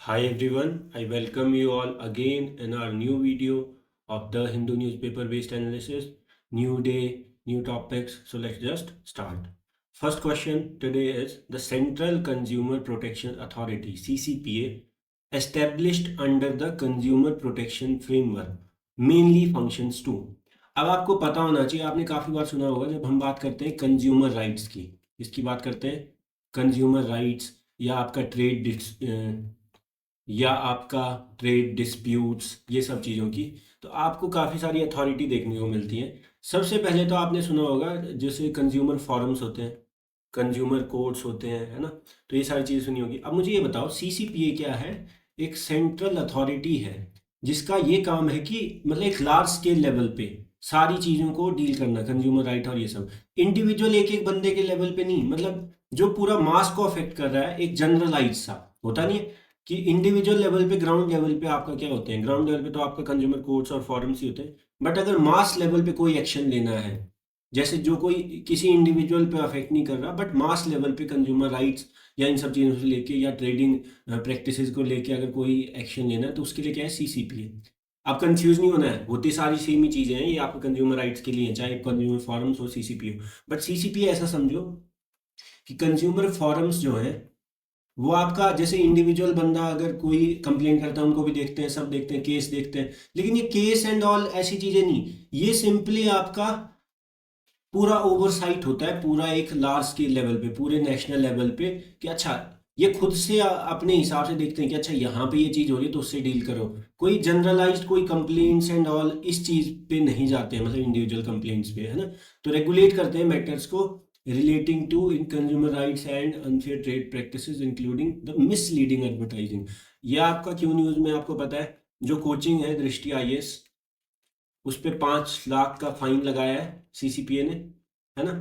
Hi everyone, I welcome you all again in our new video of the Hindu newspaper based analysis. New day, new topics. So let's just start. First question today is the Central Consumer Protection Authority CCPA established under the Consumer Protection Framework mainly functions to। अब आपको पता होना चाहिए, आपने काफ़ी बार सुना होगा जब हम बात करते हैं कंज्यूमर राइट्स की, इसकी बात करते हैं कंज्यूमर राइट्स या आपका या आपका ट्रेड डिस्प्यूट्स, ये सब चीज़ों की, तो आपको काफ़ी सारी अथॉरिटी देखने को मिलती है। सबसे पहले तो आपने सुना होगा जैसे कंज्यूमर फोरम्स होते हैं, कंज्यूमर कोर्ट्स होते हैं, है ना। तो ये सारी चीज़ें सुनी होगी। अब मुझे ये बताओ सीसीपीए क्या है। एक सेंट्रल अथॉरिटी है जिसका ये काम है कि मतलब एक लार्ज स्केल लेवल पे सारी चीज़ों को डील करना, कंज्यूमर राइट और ये सब। इंडिविजुअल एक एक बंदे के लेवल पे नहीं, मतलब जो पूरा मास को अफेक्ट कर रहा है, एक जनरलाइज सा होता नहीं है कि इंडिविजुअल लेवल पे, ग्राउंड लेवल पे आपका क्या होते हैं। ग्राउंड लेवल पे तो आपका कंज्यूमर कोर्ट्स और फॉरम्स ही होते हैं, बट अगर मास लेवल पे कोई एक्शन लेना है, जैसे जो कोई किसी इंडिविजुअल पे अफेक्ट नहीं कर रहा बट मास लेवल पे कंज्यूमर राइट्स या इन सब चीज़ों से लेके या ट्रेडिंग प्रैक्टिसेस को लेके अगर कोई एक्शन लेना है तो उसके लिए क्या है, सीसीपीए। आप कंफ्यूज नहीं होना है, होती सारी सेम ही चीज़ें हैं, ये आपके कंज्यूमर राइट्स के लिए हैं, चाहे कंज्यूमर फॉरम्स हो सीसीपीए हो। बट सीसीपीए ऐसा समझो कि कंज्यूमर फॉरम्स जो है वो आपका जैसे इंडिविजुअल बंदा अगर कोई कंप्लेन करता है, उनको भी देखते हैं, सब देखते हैं, केस देखते हैं, लेकिन ये केस एंड ऑल ऐसी चीजें नहीं। ये सिंपली आपका पूरा ओवरसाइट होता है, पूरा एक लार्ज स्केल लेवल पे, पूरे नेशनल लेवल पे, कि अच्छा ये खुद से अपने हिसाब से देखते हैं कि अच्छा यहाँ पे ये चीज़ हो रही है तो उससे डील करो। कोई जनरलाइज्ड कोई कंप्लेंट्स एंड ऑल इस चीज़ पे नहीं जाते हैं, मतलब इंडिविजुअल कंप्लेंट्स पे, है ना। तो रेगुलेट करते हैं मैटर्स को relating to in consumer rights and unfair trade practices including the misleading advertising. यह आपका क्यों न्यूज़ में आपको पता है, जो कोचिंग है दृष्टि आईएएस, उस पे 5 लाख का फाइन लगाया है सीसीपीए ने, है ना।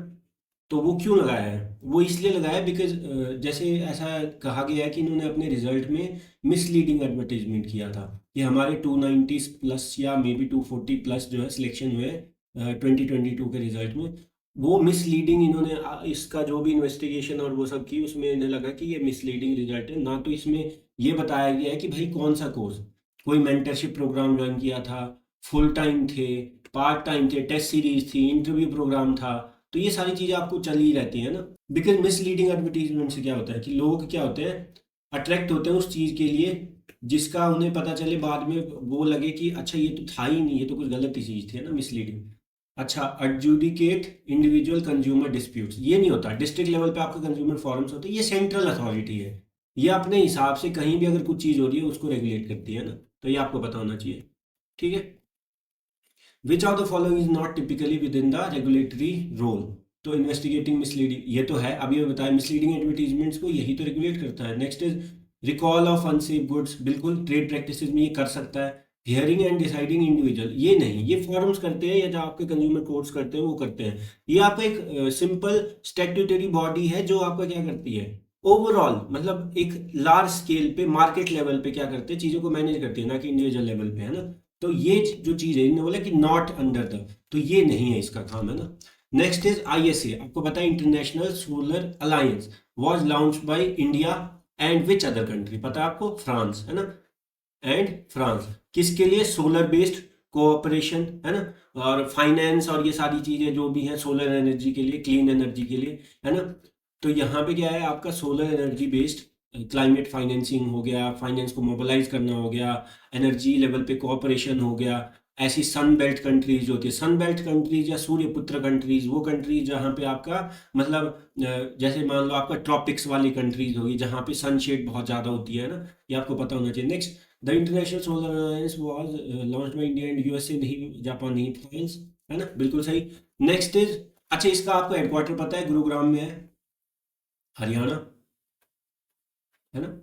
तो वो क्यों लगाया है, वो इसलिए लगाया है बिकॉज जैसे ऐसा कहा गया है कि इन्होंने अपने रिजल्ट में मिसलीडिंग एडवर्टीजमेंट किया था कि हमारे 290 प्लस या मे बी 240 प्लस जो है सिलेक्शन हुए 2022 के रिजल्ट में, वो मिसलीडिंग इन्होंने इसका जो भी इन्वेस्टिगेशन और वो सब की, उसमें इन्हें लगा कि ये मिसलीडिंग रिजल्ट है ना। तो इसमें ये बताया गया है कि भाई कौन सा कोर्स, कोई मेंटरशिप प्रोग्राम ज्वाइन किया था, फुल टाइम थे, पार्ट टाइम थे, टेस्ट सीरीज थी, इंटरव्यू प्रोग्राम था। तो ये सारी चीज़ें आपको चली रहती है ना। बिकॉज मिसलीडिंग एडवर्टीजमेंट से क्या होता है कि लोग क्या होते हैं, अट्रैक्ट होते हैं उस चीज़ के लिए जिसका उन्हें पता चले बाद में, वो लगे कि अच्छा ये तो था ही नहीं, ये तो कुछ गलत ही चीज़ थी, है ना, मिसलीडिंग। अच्छा, एडजुडिकेट इंडिविजुअल कंज्यूमर डिस्प्यूट्स, ये नहीं होता। डिस्ट्रिक्ट लेवल पे आपका कंज्यूमर फोरम्स होते हैं, ये सेंट्रल अथॉरिटी है, ये अपने हिसाब से कहीं भी अगर कुछ चीज़ हो रही है उसको रेगुलेट करती है ना। तो ये आपको पता होना चाहिए, ठीक है। Which of the following is not typically within the regulatory role. तो इन्वेस्टिगेटिंग मिसलीडिंग, ये तो है, अभी मैं बताया मिसलीडिंग एडवर्टीजमेंट्स को यही तो रेगुलेट करता है। Next is recall of unsafe goods, बिल्कुल ट्रेड प्रैक्टिसेस में ये कर सकता है। हियरिंग एंड डिसाइडिंग इंडिविजुअल, ये नहीं, ये फॉरम्स करते हैं या जो आपके कंज्यूमर कोर्ट्स करते हैं वो करते हैं। ये आपका एक सिंपल स्टैट्यूटरी बॉडी है जो आपका क्या करती है, ओवरऑल मतलब एक लार्ज स्केल पे मार्केट लेवल पे क्या करते हैं, चीज़ों को मैनेज करती है, ना कि इंडिविजुअल लेवल पे, है ना। तो ये जो चीज़ है, इन्होंने बोला कि नॉट अंडर द, तो ये नहीं है इसका काम, है ना। नेक्स्ट इज आईएसए, आपको पता है international solar alliance was launched by India and which other country, पता है आपको, फ्रांस, है ना। एंड फ्रांस किसके लिए, सोलर बेस्ड कोऑपरेशन, है ना, और फाइनेंस और ये सारी चीज़ें जो भी हैं सोलर एनर्जी के लिए, क्लीन एनर्जी के लिए, है ना। तो यहाँ पे क्या है आपका solar energy based climate financing हो गया, फाइनेंस को मोबिलाइज करना हो गया, एनर्जी लेवल पे कोऑपरेशन हो गया। ऐसी सन बेल्ट कंट्रीज होती है, सन बेल्ट कंट्रीज या सूर्यपुत्र कंट्रीज, वो कंट्रीज जहाँ पे आपका मतलब जैसे मान लो आपका ट्रॉपिक्स वाली कंट्रीज होगी जहाँ पे सनशेड बहुत ज़्यादा होती है ना, ये आपको पता होना चाहिए। Next, the international solar alliance was launched by India and USA, नहीं जापान नहीं, फ्रांस, है ना, बिल्कुल सही। नेक्स्ट इज, अच्छा इसका आपको हेडक्वार्टर पता है, गुरुग्राम में है, हरियाणा, है ना।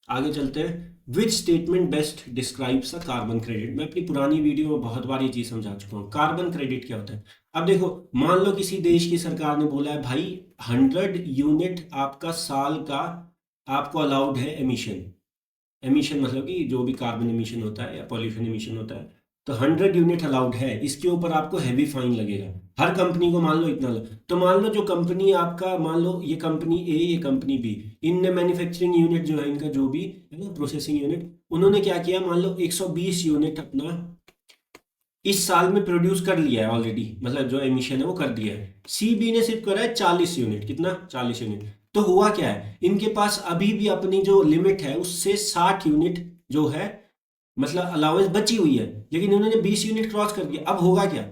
आगे चलते हैं, which statement best describes a carbon credit. मैं अपनी पुरानी वीडियो में बहुत बार ये चीज समझा चुका हूँ, कार्बन क्रेडिट क्या होता है। अब देखो, मान लो किसी देश की सरकार ने बोला है भाई 100 यूनिट आपका साल का आपको अलाउड है एमिशन। एमिशन मतलब कि जो भी कार्बन एमिशन होता है या पॉल्यूशन एमिशन होता है, तो 100 यूनिट अलाउड है, इसके ऊपर आपको हैवी फाइन लगेगा। हर कंपनी को मान लो इतना तो मान लो जो कंपनी आपका, मान लो ये कंपनी ए, ये कंपनी बी, इनने मैन्युफैक्चरिंग यूनिट जो है इनका, जो भी है ना प्रोसेसिंग यूनिट, उन्होंने क्या किया, मान लो 120 यूनिट अपना इस साल में प्रोड्यूस कर लिया है ऑलरेडी, मतलब जो एमिशन है वो कर दिया है। सी बी ने सिर्फ करा है 40 यूनिट, कितना, 40 यूनिट। तो हुआ क्या है, इनके पास अभी भी अपनी जो लिमिट है उससे 60 यूनिट जो है मतलब अलाउंस बची हुई है, लेकिन इन्होंने 20 यूनिट क्रॉस कर दिया। अब होगा क्या,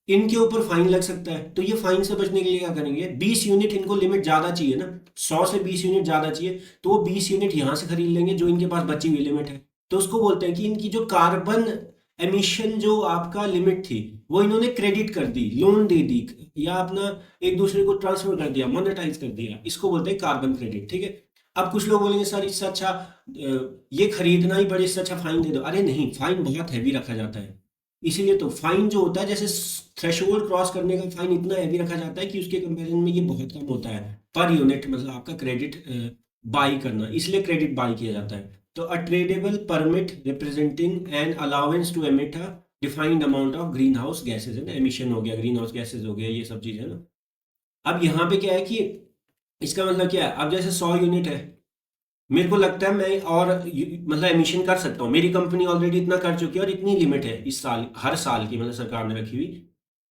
इनके ऊपर फाइन लग सकता है। तो ये फाइन से बचने के लिए क्या करेंगे, 20 यूनिट, इनको लिमिट ज़्यादा चाहिए ना, 100 से 20 यूनिट ज़्यादा चाहिए, तो वो 20 यूनिट यहाँ से खरीद लेंगे जो इनके पास बची हुई लिमिट है। तो उसको बोलते हैं कि इनकी जो कार्बन एमिशन जो आपका लिमिट थी वो इन्होंने क्रेडिट कर दी, लोन दे दी, या अपना एक दूसरे को ट्रांसफर कर दिया, मोनेटाइज कर दिया, इसको बोलते हैं कार्बन क्रेडिट। ठीक है। अब कुछ लोग बोलेंगे सर इससे अच्छा ये खरीदना ही पड़े, इससे अच्छा फाइन दे दो। अरे नहीं, फाइन बहुत हैवी रखा जाता है, इसीलिए तो फाइन जो होता है, जैसे थ्रेशोल्ड क्रॉस करने का फाइन इतना हैवी रखा जाता है कि उसके कंपैरिजन में ये बहुत कम होता है पर यूनिट, मतलब आपका क्रेडिट बाई करना, इसलिए क्रेडिट बाई किया जाता है। तो a tradable permit representing an allowance to emit a defined amount of greenhouse gases, है ना, एमिशन हो गया, ग्रीन हाउस गैसेज हो गया, ये सब चीज़ है ना। अब यहाँ पे क्या है कि इसका मतलब क्या है, अब जैसे 100 यूनिट है, मेरे को लगता है मैं और मतलब एमिशन कर सकता हूँ, मेरी कंपनी ऑलरेडी इतना कर चुकी है और इतनी लिमिट है इस साल, हर साल की, मतलब सरकार ने रखी हुई।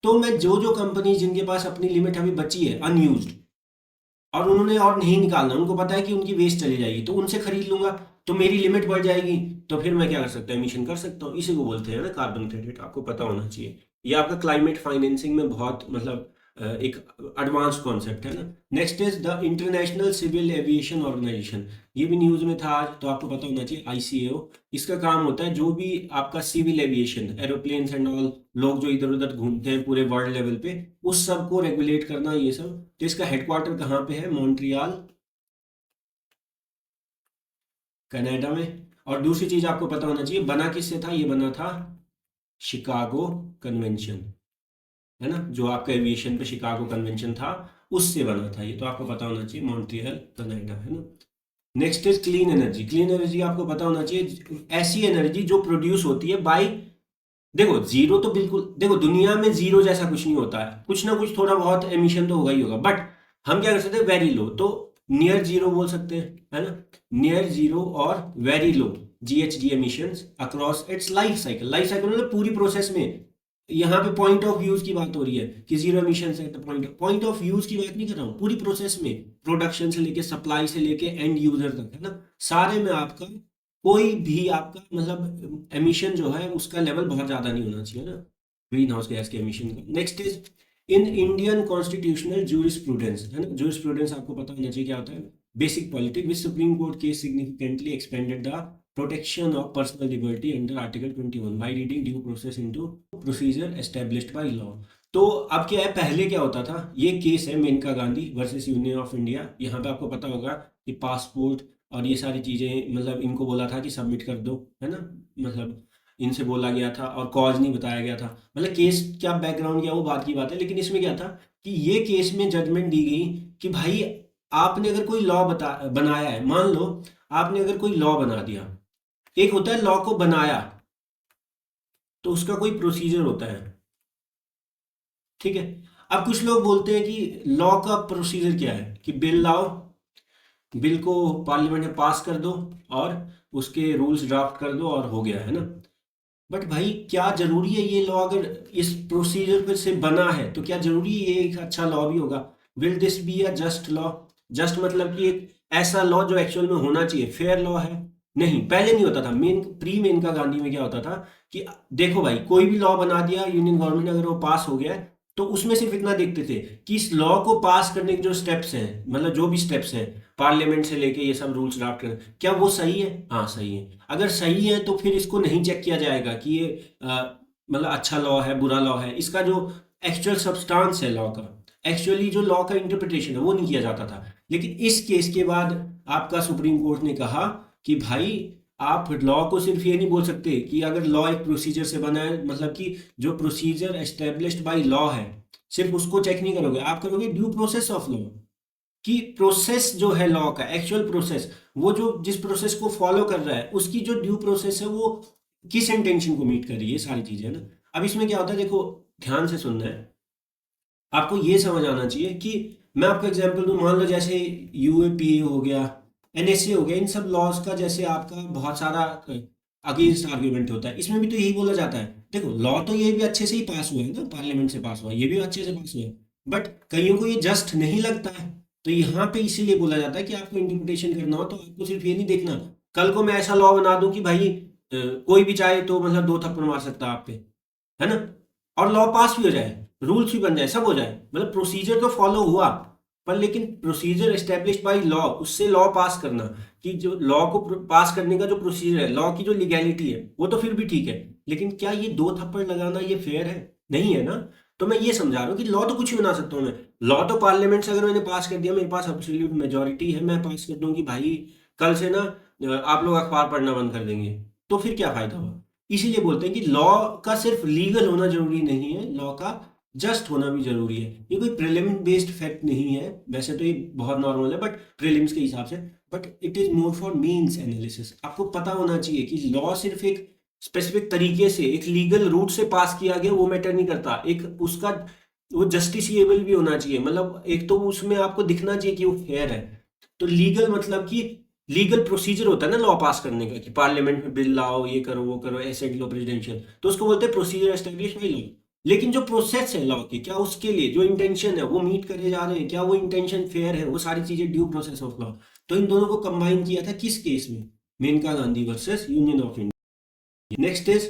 तो मैं जो जो कंपनी जिनके पास अपनी लिमिट अभी बची है अनयूज्ड, और उन्होंने और नहीं निकालना, उनको पता है कि उनकी वेस्ट चली जाएगी, तो उनसे खरीद लूंगा, तो मेरी लिमिट बढ़ जाएगी, तो फिर मैं क्या कर सकता हूँ, एमिशन कर सकता हूँ। इसी को बोलते हैं ना कार्बन क्रेडिट, आपको पता होना चाहिए। ये आपका क्लाइमेट फाइनेंसिंग में बहुत मतलब एक एडवांस कॉन्सेप्ट है ना। Next is the international civil aviation organisation, ये भी न्यूज़ में था आज, तो आपको पता होना चाहिए, ICAO। इसका काम होता है जो भी आपका civil aviation, aeroplanes and all, लोग जो इधर उधर घूमते हैं पूरे वर्ल्ड लेवल पे, उस सब को रेगुलेट करना, ये सब। तो इसका हेडक्वार्टर कहाँ पे है, मॉन्ट्रियल, कनाडा में। और दूसरी चीज आपको पता होना चाहिए, बना किससे था, ये बना था शिकागो कन्वेंशन, है ना, जो आपका एविएशन पे शिकागो कन्वेंशन था उससे बना था ये, तो आपको पता होना चाहिए, मॉन्ट्रियल कनाडा, है ना। Next is clean energy. Clean energy आपको पता होना चाहिए, ऐसी एनर्जी जो प्रोड्यूस होती है बाई, देखो जीरो तो बिल्कुल, देखो दुनिया में जीरो जैसा कुछ नहीं होता है, कुछ ना कुछ थोड़ा बहुत एमिशन तो होगा ही होगा, बट हम क्या कर सकते हैं, वेरी लो, तो नियर जीरो बोल सकते हैं, है ना, नियर जीरो और very low GHG emissions across its life cycle. Life cycle मतलब पूरी प्रोसेस में, यहाँ पे पॉइंट ऑफ व्यूज की बात हो रही है कि जीरो एमिशन है, तो पॉइंट ऑफ व्यूज की बात नहीं कर रहा हूँ, पूरी प्रोसेस में, प्रोडक्शन से लेके सप्लाई से लेके एंड यूजर तक, है ना, सारे में आपका कोई भी आपका मतलब एमिशन जो है उसका लेवल बहुत ज़्यादा नहीं होना चाहिए ना, ग्रीन हाउस गैस के एमिशन का। Next is in Indian constitutional jurisprudence, है ना, जूरिस्प्रूडेंस आपको पता होना चाहिए क्या होता है, basic politic, which supreme court case significantly expanded the protection of personal liberty under article 21 by reading due process into procedure established by law. तो अब क्या है, पहले क्या होता था, ये केस है Maneka Gandhi versus union of India, यहाँ पे आपको पता होगा कि पासपोर्ट और ये सारी चीज़ें, मतलब इनको बोला था कि सबमिट कर दो, है ना, मतलब इनसे बोला गया था और कॉज नहीं बताया गया था, मतलब केस क्या बैकग्राउंड क्या वो बात की बात है, लेकिन इसमें क्या था कि ये केस में जजमेंट दी गई कि भाई आपने अगर कोई लॉ बनाया है, मान लो आपने अगर कोई लॉ बना दिया, एक होता है लॉ को बनाया, तो उसका कोई प्रोसीजर होता है, ठीक है। अब कुछ लोग बोलते हैं कि लॉ का प्रोसीजर क्या है, कि बिल लाओ, बिल को पार्लियामेंट में पास कर दो और उसके रूल्स ड्राफ्ट कर दो और हो गया, है ना। बट भाई क्या जरूरी है ये लॉ, अगर इस प्रोसीजर पे से बना है तो क्या जरूरी है ये एक अच्छा लॉ भी होगा, will this be a just law. Just मतलब कि एक ऐसा लॉ जो एक्चुअल में होना चाहिए, फेयर लॉ है, नहीं, पहले नहीं होता था। मेनका गांधी में क्या होता था कि देखो भाई कोई भी लॉ बना दिया यूनियन गवर्नमेंट ने, अगर वो पास हो गया तो उसमें सिर्फ इतना देखते थे कि इस लॉ को पास करने के जो स्टेप्स हैं, मतलब जो भी स्टेप्स हैं पार्लियामेंट से लेके ये सब रूल्स ड्राफ्ट करना, क्या वो सही है, हाँ सही है। अगर सही है तो फिर इसको नहीं चेक किया जाएगा कि ये मतलब अच्छा लॉ है बुरा लॉ है, इसका जो एक्चुअल सब्सटेंस है लॉ का, एक्चुअली जो लॉ का इंटरप्रिटेशन है वो नहीं किया जाता था। लेकिन इस केस के बाद आपका सुप्रीम कोर्ट ने कहा कि भाई आप लॉ को सिर्फ ये नहीं बोल सकते कि अगर लॉ एक प्रोसीजर से बना है, मतलब कि जो प्रोसीजर एस्टेब्लिश्ड बाय लॉ है सिर्फ उसको चेक नहीं करोगे, आप करोगे ड्यू प्रोसेस ऑफ लॉ, कि प्रोसेस जो है लॉ का एक्चुअल प्रोसेस, वो जो जिस प्रोसेस को फॉलो कर रहा है उसकी जो ड्यू प्रोसेस है वो किस इंटेंशन को मीट कर रही है, सारी चीजें है ना। अब इसमें क्या होता है, देखो ध्यान से सुनना है, आपको ये समझ आना चाहिए कि मैं आपको एग्जांपल दूं, मान लो जैसे यूएपीए हो गया, एनएसए हो गया, इन सब लॉज का जैसे आपका बहुत सारा अगेंस्ट आर्ग्यूमेंट होता है, इसमें भी तो यही बोला जाता है। देखो लॉ तो ये भी अच्छे से ही पास हुआ है ना, पार्लियामेंट से पास हुआ है, ये भी अच्छे से पास हुआ है, बट कईयों को ये जस्ट नहीं लगता है। तो यहाँ पे इसीलिए बोला जाता है कि आपको इंटरप्रिटेशन करना हो तो आपको सिर्फ ये नहीं देखना, कल को मैं ऐसा लॉ बना दूं कि भाई कोई भी चाहे तो मतलब दो थप्पड़ मार सकता है आप पे, है ना, और लॉ पास भी हो जाए, रूल्स भी बन जाए, सब हो जाए, मतलब प्रोसीजर तो फॉलो हुआ, पर लेकिन प्रोसीजर एस्टेब्लिश बाय लॉ, उससे लॉ पास करना, कि जो लॉ को पास करने का जो प्रोसीजर है, लॉ की जो लीगैलिटी है, वो तो फिर भी ठीक है, लेकिन क्या ये दो थप्पड़ लगाना ये फेयर है? नहीं है ना। तो मैं ये समझा रहा हूँ कि लॉ तो कुछ भी बना सकता हूँ मैं, लॉ तो पार्लियामेंट से अगर मैंने पास कर दिया, मेरे पास एब्सोल्यूट मेजोरिटी है, मैं पास कर दूं कि भाई कल से ना आप लोग अखबार पढ़ना बंद कर देंगे, तो फिर क्या फायदा हुआ। इसीलिए बोलते हैं कि लॉ का सिर्फ लीगल होना जरूरी नहीं है, लॉ का जस्ट होना भी जरूरी है। ये कोई प्रीलिम बेस्ड फैक्ट नहीं है, वैसे तो ये बहुत नॉर्मल है बट प्रीलिम्स के हिसाब से, but it is more for means analysis. आपको पता होना चाहिए कि लॉ सिर्फ एक स्पेसिफिक तरीके से, एक लीगल रूट से पास किया गया वो मैटर नहीं करता, एक उसका वो जस्टिसिएबल भी होना चाहिए, मतलब एक तो उसमें आपको दिखना चाहिए कि वो फेयर है। तो लीगल मतलब कि लीगल प्रोसीजर होता है ना लॉ पास करने का, कि पार्लियामेंट में बिल लाओ, ये करो वो करो, एसेट लो प्रेसिडेंशियल, तो उसको बोलते हैं प्रोसीजर एस्टेब्लिश बाय लॉ। लेकिन जो प्रोसेस है लॉ की, क्या उसके लिए जो इंटेंशन है वो मीट करे जा रहे हैं, क्या वो इंटेंशन फेयर है, वो सारी चीजें ड्यू प्रोसेस ऑफ लॉ। तो इन दोनों को कंबाइन किया था किस केस में, Maneka Gandhi versus union of India. Next is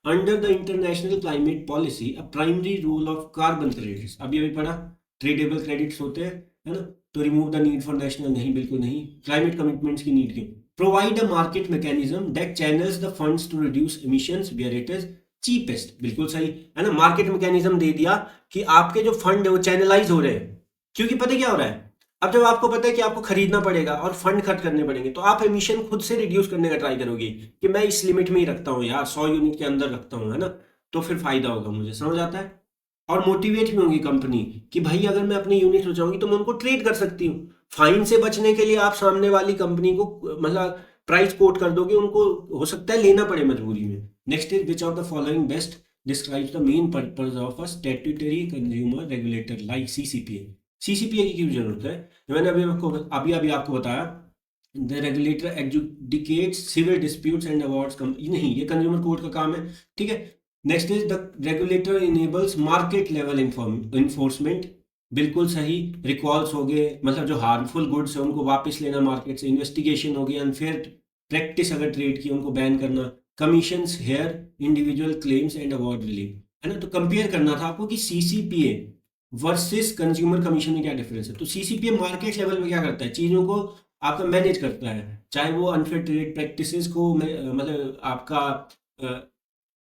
under the international climate policy a primary rule of carbon credits, अभी अभी पढ़ा, ट्रेडेबल क्रेडिट्स होते हैं, है ना, तो remove the need for national, नहीं बिल्कुल नहीं, क्लाइमेट कमिटमेंट्स की नीड क्यों, provide a market mechanism that channels the funds to reduce emissions where it is cheapest, बिल्कुल सही है ना, मार्केट मैकेनिज्म दे दिया कि आपके जो फंड है वो चैनलाइज हो रहे हैं, क्योंकि पता क्या हो रहा है, अब जब आपको पता है कि आपको खरीदना पड़ेगा और फंड खर्च करने पड़ेंगे, तो आप एमिशन खुद से रिड्यूस करने का ट्राई करोगे कि मैं इस लिमिट में ही रखता हूँ यार, 100 यूनिट के अंदर रखता हूँ, है ना, तो फिर फायदा होगा मुझे, समझ आता है। और मोटिवेट भी होंगी कंपनी कि भाई अगर मैं अपनी यूनिट बचाऊंगी तो मैं उनको ट्रेड कर सकती हूँ, फाइन से बचने के लिए आप सामने वाली कंपनी को मतलब प्राइस कोट कर दोगे, उनको हो सकता है लेना पड़े मजबूरी में। Next is which of the following best describes the main purpose of a statutory consumer regulator like CCPA. CCPA की क्यों जरूरत है, मैंने अभी आपको बताया, the regulator adjudicates civil disputes and awards, नहीं ये कंज्यूमर कोर्ट का काम है, ठीक है। Next is the regulator enables market level enforcement, बिल्कुल सही, रिकॉल्स हो गए, मतलब जो हार्मफुल गुड्स है उनको वापस लेना मार्केट से, इन्वेस्टिगेशन हो गई, अनफेयर प्रैक्टिस अगर ट्रेड की उनको बैन करना, commissions hear individual claims and award relief, है ना। तो कंपेयर करना था आपको कि सीसीपीए वर्सेस कंज्यूमर कमीशन में क्या डिफरेंस है। तो सीसीपीए मार्केट लेवल में क्या करता है, चीजों को आपका मैनेज करता है, चाहे वो अनफेयर ट्रेड प्रैक्टिसेस को मतलब आपका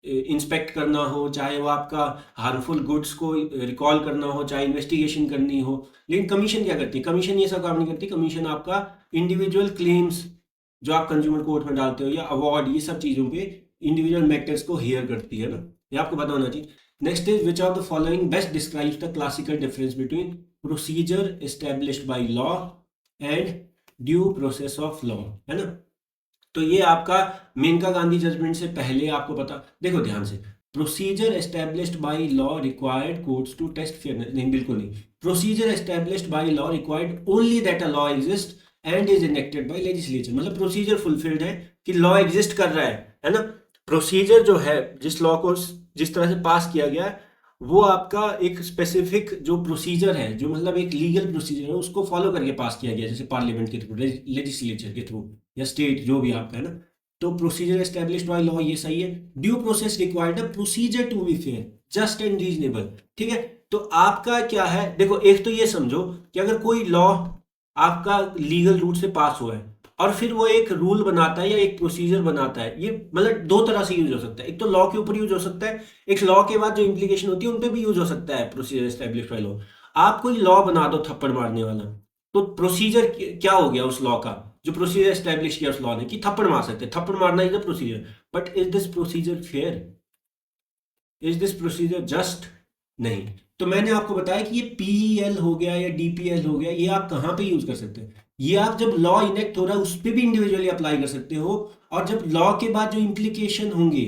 इंस्पेक्ट करना हो, चाहे वो आपका हार्मफुल गुड्स को रिकॉल करना हो, चाहे इन्वेस्टिगेशन करनी हो। लेकिन कमीशन क्या करती है, कमीशन ये सब काम नहीं करती, कमीशन आपका इंडिविजुअल क्लेम्स जो आप कंज्यूमर कोर्ट में डालते हो या अवार्ड, ये सब चीज़ों पे इंडिविजुअल मैटर्स को हियर करती है ना, ये आपको पता होना चाहिए। Next is which of the following best describes the classical difference between procedure established by law and due process of law, है ना। तो ये आपका मेनका गांधी जजमेंट से पहले आपको पता, देखो ध्यान से, procedure established by law required courts to test fairness, नहीं बिल्कुल नहीं, procedure established by law required only that a law exist and is enacted by legislature, मतलब प्रोसीजर फुलफिल्ड है कि लॉ एग्जिस्ट कर रहा है ना। प्रोसीजर जो है, जिस लॉ को जिस तरह से पास किया गया है, वो आपका एक स्पेसिफिक जो प्रोसीजर है, जो मतलब एक लीगल प्रोसीजर है, उसको फॉलो करके पास किया गया, जैसे पार्लियामेंट के थ्रू, लेजिस्लेचर के थ्रू, या स्टेट जो भी आपका है ना। तो प्रोसीजर एस्टेब्लिश्ड बाय लॉ ये सही है, due process required a procedure to be fair just and reasonable, ठीक है। तो आपका क्या है, देखो एक तो ये समझो कि अगर कोई लॉ आपका लीगल रूट से पास हुआ है और फिर वो एक रूल बनाता है या एक प्रोसीजर बनाता है, ये मतलब दो तरह से यूज हो सकता है, एक तो लॉ के ऊपर यूज हो सकता है, एक लॉ के बाद जो इंप्लीकेशन होती है उन पे भी यूज हो सकता है प्रोसीजर एस्टेब्लिश बाय लॉ। आप कोई लॉ बना दो थप्पड़ मारने वाला, तो प्रोसीजर क्या हो गया उस लॉ का, जो प्रोसीजर एस्टेब्लिश किया उस लॉ ने कि थप्पड़ मार सकते हैं, थप्पड़ मारना is the procedure, but is this procedure fair, is this procedure just, नहीं। तो मैंने आपको बताया कि ये पीईएल हो गया या डीपीएल हो गया, ये आप कहाँ पे यूज कर सकते हैं, ये आप जब लॉ इनेक्ट हो रहा है उस पर भी इंडिविजुअली अप्लाई कर सकते हो, और जब लॉ के बाद जो इम्प्लीकेशन होंगे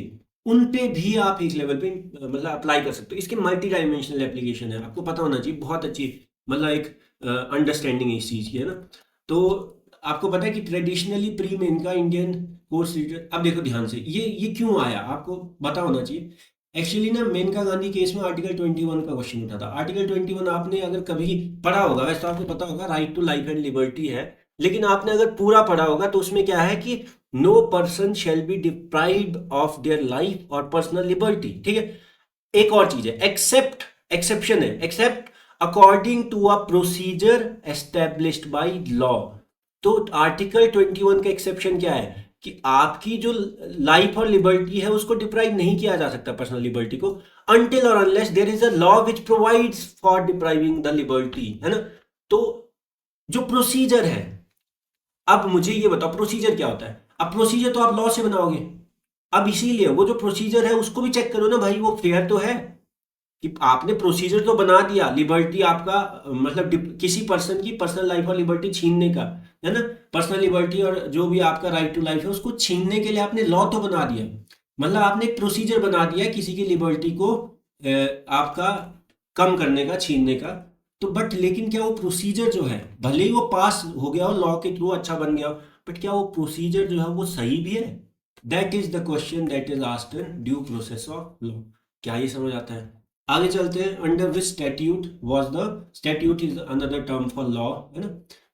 उन पे भी आप एक लेवल पे मतलब अप्लाई कर सकते हो। इसके मल्टी डायमेंशनल एप्लीकेशन है, आपको पता होना चाहिए, बहुत अच्छी मतलब एक अंडरस्टैंडिंग है इस चीज़ की, है ना। तो आपको पता है कि traditionally pre Maneka Indian courts leader, अब देखो ध्यान से, ये क्यों आया आपको पता होना चाहिए। एक्चुअली ना मेनका गांधी केस में आर्टिकल 21 का क्वेश्चन उठा था। आर्टिकल 21 आपने अगर कभी पढ़ा होगा, वैसे तो आपको पता होगा right to life and liberty है, लेकिन आपने अगर पूरा पढ़ा होगा तो उसमें क्या है कि no person shall be deprived of their life और पर्सनल लिबर्टी, ठीक है। एक और चीज है, एक्सेप्ट, एक्सेप्शन है, except according to a procedure established by law. तो आर्टिकल 21 का एक्सेप्शन क्या है कि आपकी जो लाइफ और लिबर्टी है उसको डिप्राइव नहीं किया जा सकता, पर्सनल लिबर्टी को, अनटिल और unless there is a law which provides for depriving the liberty, है ना। तो जो प्रोसीजर है, अब मुझे ये बताओ प्रोसीजर क्या होता है। अब प्रोसीजर तो आप लॉ से बनाओगे, अब इसीलिए वो जो प्रोसीजर है उसको भी चेक करो ना भाई, वो फेयर तो है कि आपने प्रोसीजर तो बना दिया लिबर्टी आपका, मतलब किसी पर्सन की पर्सनल लाइफ और लिबर्टी छीनने का, है ना। पर्सनल लिबर्टी और जो भी आपका राइट टू लाइफ है उसको छीनने के लिए आपने लॉ तो बना दिया, मतलब आपने एक प्रोसीजर बना दिया किसी की लिबर्टी को आपका कम करने का, छीनने का। तो बट लेकिन क्या वो प्रोसीजर जो है, भले ही वो पास हो गया हो लॉ के थ्रू, अच्छा बन गया हो, बट क्या वो प्रोसीजर जो है वो सही भी है? That is the question that is asked in due process of law. क्या ये समझ आता है? आगे चलते हैं। Under which statute was the, statute is another term for law, है ना,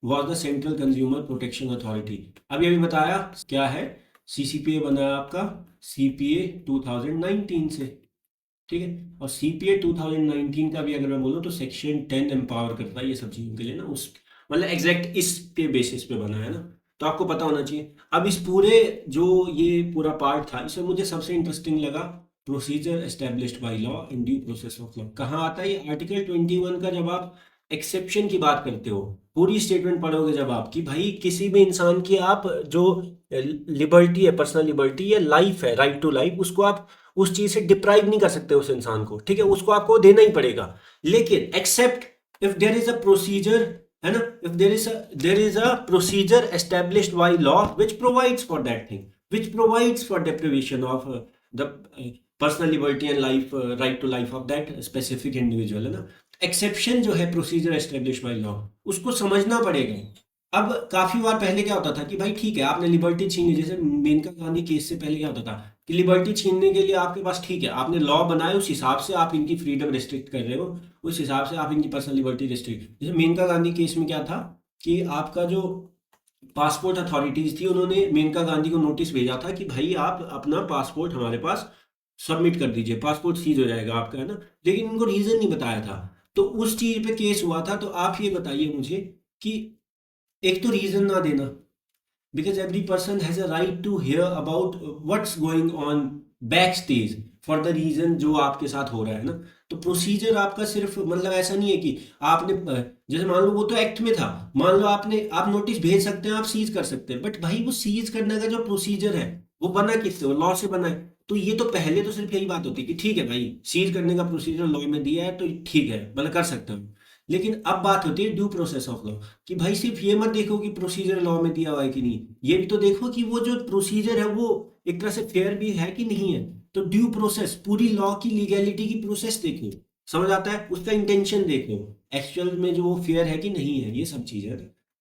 was the central consumer protection authority. अभी अभी बताया क्या है, सीसीपीए बना है आपका सीपीए 2019 से, ठीक है। और सीपीए 2019 का भी अगर मैं बोलूँ तो सेक्शन 10 एम्पावर करता है ये सब चीज़ों के लिए ना, उस मतलब एग्जैक्ट इस पे बेसिस पे बना है ना, तो आपको पता होना चाहिए। अब इस पूरे जो ये पूरा पार्ट था, इसमें मुझे सबसे इंटरेस्टिंग लगा procedure established by law in due process of law. कहाँ आता है ये? आर्टिकल 21 का जब आप एक्सेप्शन की बात करते हो, पूरी स्टेटमेंट पढ़ोगे जब आप, कि भाई किसी भी इंसान की आप जो लिबर्टी है, पर्सनल लिबर्टी या लाइफ है, राइट टू लाइफ, उसको आप उस चीज से डिप्राइव नहीं कर सकते उस इंसान को, ठीक है, उसको आपको देना ही पड़ेगा। लेकिन except if there is a procedure, है ना, if there is a procedure established by law which provides for that thing, which provides for deprivation of the personal liberty and life, right to life of that specific individual, है ना। Exception जो है procedure establish by law, उसको समझना पड़ेगा। अब काफी बार पहले क्या होता था कि भाई ठीक है आपने लिबर्टी छीन ली, जैसे मेनका गांधी केस से पहले क्या होता था कि लिबर्टी छीनने के लिए आपके पास, ठीक है, आपने लॉ बनाए, उस हिसाब से आप इनकी फ्रीडम रिस्ट्रिक्ट कर रहे हो, उस हिसाब से आप इनकी पर्सनल लिबर्टी रिस्ट्रिक्ट। जैसे मेनका गांधी केस में क्या था कि आपका जो पासपोर्ट अथॉरिटीज थी उन्होंने मेनका गांधी को नोटिस भेजा था कि भाई आप अपना पासपोर्ट हमारे पास सबमिट कर दीजिए, पासपोर्ट सीज हो जाएगा आपका, है ना। लेकिन उनको रीजन नहीं बताया था, तो उस चीज पे केस हुआ था। तो आप ये बताइए मुझे कि एक तो रीजन ना देना, because every person has a right to hear about what's going on backstage for the reason जो आपके साथ हो रहा है ना। तो प्रोसीजर आपका सिर्फ मतलब ऐसा नहीं है कि आपने जैसे मान लो वो तो एक्ट में था, मान लो आपने, आप नोटिस भेज सकते हैं, आप सीज कर सकते हैं, बट भाई वो सीज करने का जो प्रोसीजर है वो बना किससे? वो लॉ से बना है। तो ये तो पहले तो सिर्फ यही बात होती है कि ठीक है भाई सीज करने का प्रोसीजर लॉ में दिया है तो ठीक है मतलब कर सकता हूँ। लेकिन अब बात होती है ड्यू प्रोसेस ऑफ लॉ, कि भाई सिर्फ ये मत देखो कि प्रोसीजर लॉ में दिया हुआ है कि नहीं, ये भी तो देखो कि वो जो प्रोसीजर है वो एक तरह से फेयर भी है कि नहीं है। तो ड्यू प्रोसेस, पूरी लॉ की लीगैलिटी की प्रोसेस देखो, समझ आता है, उसका इंटेंशन देखो, एक्चुअल में जो वो फेयर है कि नहीं है, ये सब चीजें।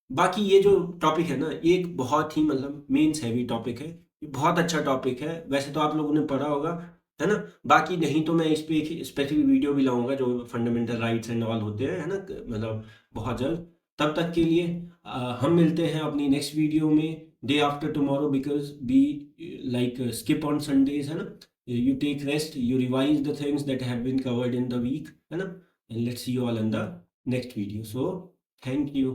बाकी ये जो टॉपिक है ना, ये एक बहुत ही मतलब मेंस हैवी टॉपिक है, ये बहुत अच्छा टॉपिक है, वैसे तो आप लोगों ने पढ़ा होगा, है ना। बाकी नहीं तो मैं इस पे एक स्पेसिफिक वीडियो भी लाऊंगा जो फंडामेंटल राइट्स एंड ऑल होते हैं, है ना, मतलब बहुत जल्द। तब तक के लिए हम मिलते हैं अपनी नेक्स्ट वीडियो में day after tomorrow, because we like skip on Sundays, है ना। You take rest, you revise the things that have been covered in the week, है ना, and let's see you all in the next video. So thank you.